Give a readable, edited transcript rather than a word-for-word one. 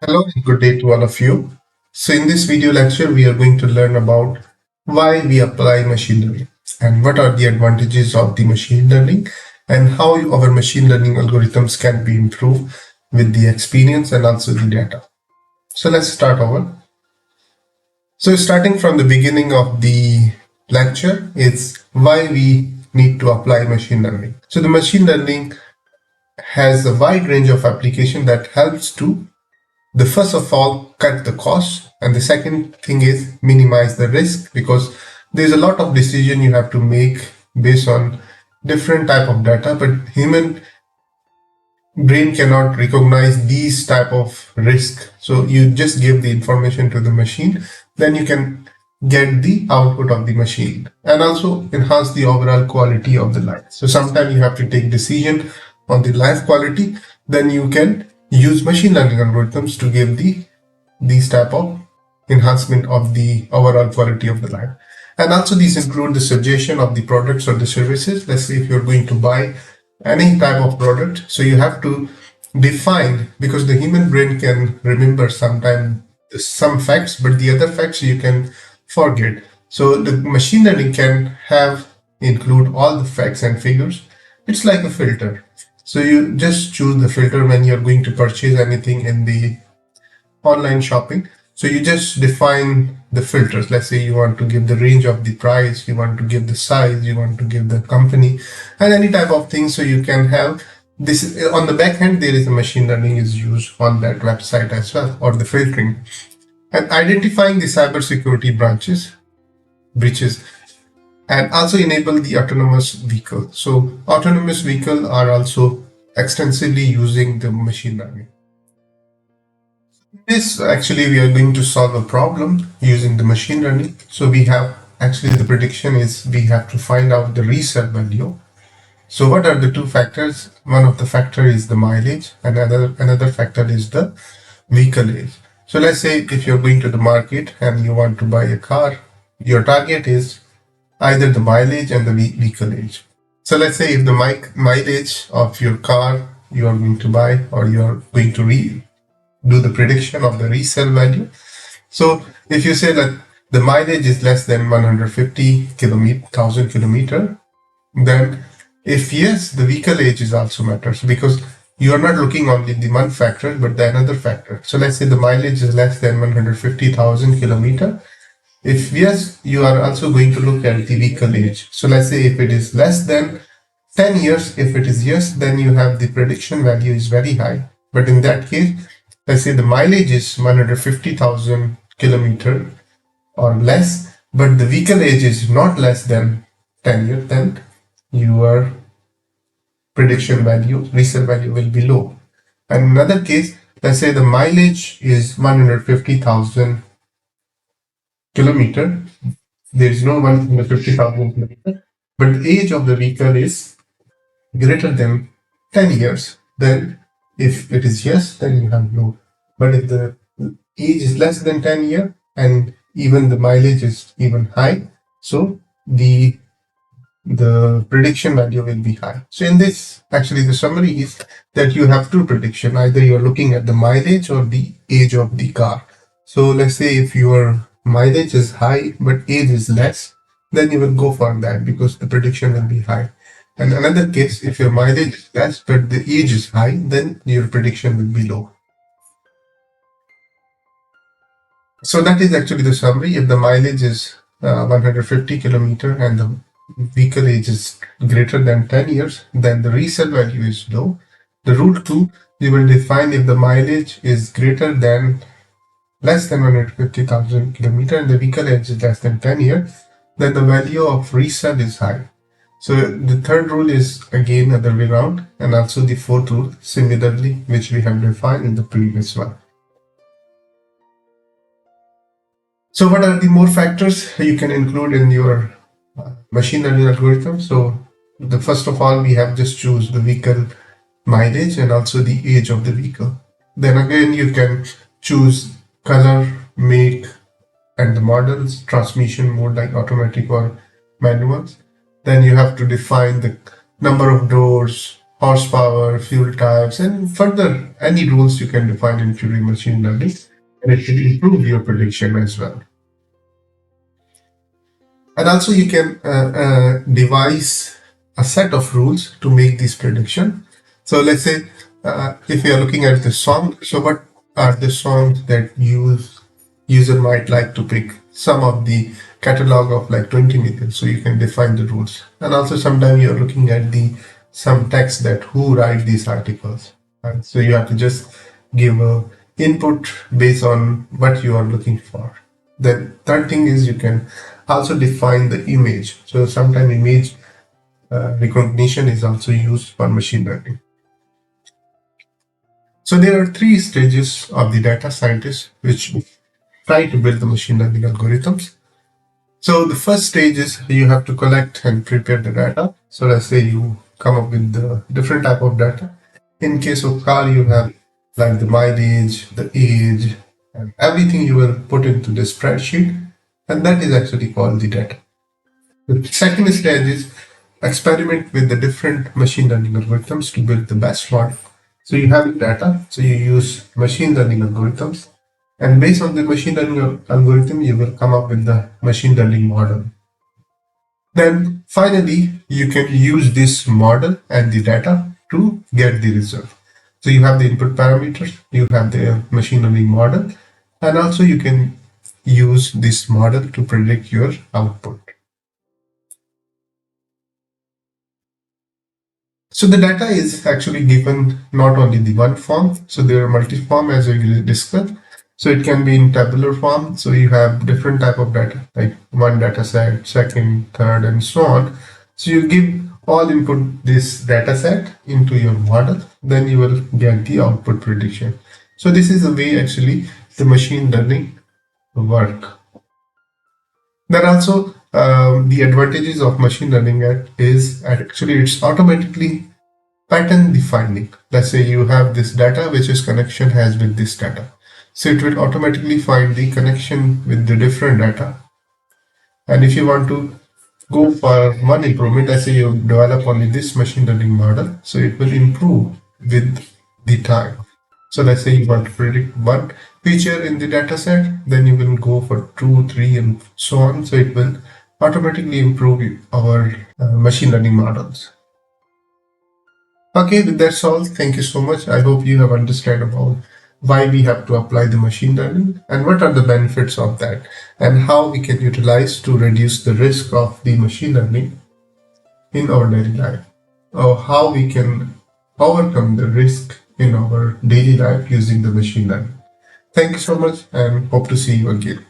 Hello and good day to all of you. So in this video lecture, we are going to learn about why we apply machine learning and what are the advantages of the machine learning and how our machine learning algorithms can be improved with the experience and also the data. So let's start over. So starting from the beginning of the lecture, it's why we need to apply machine learning. So the machine learning has a wide range of application that helps to the first of all cut the cost, and the second thing is minimize the risk, because there's a lot of decision you have to make based on different type of data, but human brain cannot recognize these type of risk. So you just give the information to the machine, then you can get the output of the machine and also enhance the overall quality of the life. So sometimes you have to take decision on the life quality, then you can use machine learning algorithms to give these type of enhancement of the overall quality of the life. And also these include the suggestion of the products or the services. Let's say if you're going to buy any type of product, so you have to define, because the human brain can remember sometimes some facts, but the other facts you can forget. So the machine learning can include all the facts and figures. It's like a filter. So you just choose the filter when you're going to purchase anything in the online shopping. So you just define the filters. Let's say you want to give the range of the price, you want to give the size, you want to give the company, and any type of thing. So you can have this on the back end. There is a machine learning is used on that website as well, or the filtering and identifying the cybersecurity breaches, and also enable the autonomous vehicle. So autonomous vehicle are also extensively using the machine learning. This actually we are going to solve a problem using the machine learning. So we have actually the prediction is we have to find out the resale value. So what are the two factors? One of the factor is the mileage, and another factor is the vehicle age. So let's say if you're going to the market and you want to buy a car, your target is either the mileage and the vehicle age. So let's say if the mileage of your car you are going to buy, or you are going to do the prediction of the resale value. So if you say that the mileage is less than 150,000 kilometer, then if yes, the vehicle age is also matters, because you are not looking only the one factor, but the another factor. So let's say the mileage is less than 150,000 kilometer. If yes, you are also going to look at the vehicle age. So let's say if it is less than 10 years, if it is yes, then you have the prediction value is very high. But in that case, let's say the mileage is 150,000 kilometer or less, but the vehicle age is not less than 10 years, then your prediction value, resale value will be low. And another case, let's say the mileage is 150,000 kilometer. There is no 150,000 kilometer, but the age of the vehicle is greater than 10 years. Then if it is yes, then you have no. But if the age is less than 10 years and even the mileage is even high, so the prediction value will be high. So in this, actually the summary is that you have two prediction. Either you're looking at the mileage or the age of the car. So let's say if your mileage is high but age is less, then you will go for that because the prediction will be high. And another case, if your mileage is less but the age is high, then your prediction will be low. So that is actually the summary. If the mileage is 150 kilometer and the vehicle age is greater than 10 years, then the resale value is low. The rule 2, we will define if the mileage is less than 150,000 kilometer and the vehicle age is less than 10 years, then the value of resale is high. So the third rule is again other way around, and also the fourth rule similarly, which we have defined in the previous one. So what are the more factors you can include in your machine learning algorithm? So the first of all, we have just choose the vehicle mileage and also the age of the vehicle. Then again, you can choose color, make, and the models, transmission mode like automatic or manual. Then you have to define the number of doors, horsepower, fuel types, and further any rules you can define into the machine learning, and it will improve your prediction as well. And also you can devise a set of rules to make this prediction. So let's say if you are looking at the song, so what are the songs that user might like to pick? Some of the catalog of like 20 million. So you can define the rules. And also sometimes you're looking at the some text that who write these articles. And so you have to just give a input based on what you are looking for. The third thing is you can also define the image. So sometimes image recognition is also used for machine learning. So there are three stages of the data scientist which try to build the machine learning algorithms. So the first stage is you have to collect and prepare the data. So let's say you come up with the different type of data. In case of car, you have like the mileage, the age, and everything you will put into the spreadsheet, and that is actually called the data. The second stage is experiment with the different machine learning algorithms to build the best one. So you have the data, so you use machine learning algorithms, and based on the machine learning algorithm, you will come up with the machine learning model. Then finally, you can use this model and the data to get the result. So you have the input parameters, you have the machine learning model, and also you can use this model to predict your output. So the data is actually given not only the one form, so there are multi-form as we discussed. So it can be in tabular form. So you have different type of data, like one data set, second, third, and so on. So you give all input this data set into your model, then you will get the output prediction. So this is the way actually the machine learning work. Then also the advantages of machine learning is actually it's automatically pattern defining. Let's say you have this data which is connection has with this data. So it will automatically find the connection with the different data. And if you want to go for one improvement, let's say you develop only this machine learning model, so it will improve with the time. So let's say you want to predict one feature in the data set, then you will go for 2, 3, and so on. So it will automatically improve our machine learning models. Okay, that's all. Thank you so much. I hope you have understood about why we have to apply the machine learning and what are the benefits of that and how we can utilize to reduce the risk of the machine learning in our daily life, or how we can overcome the risk in our daily life using the machine learning. Thank you so much and hope to see you again.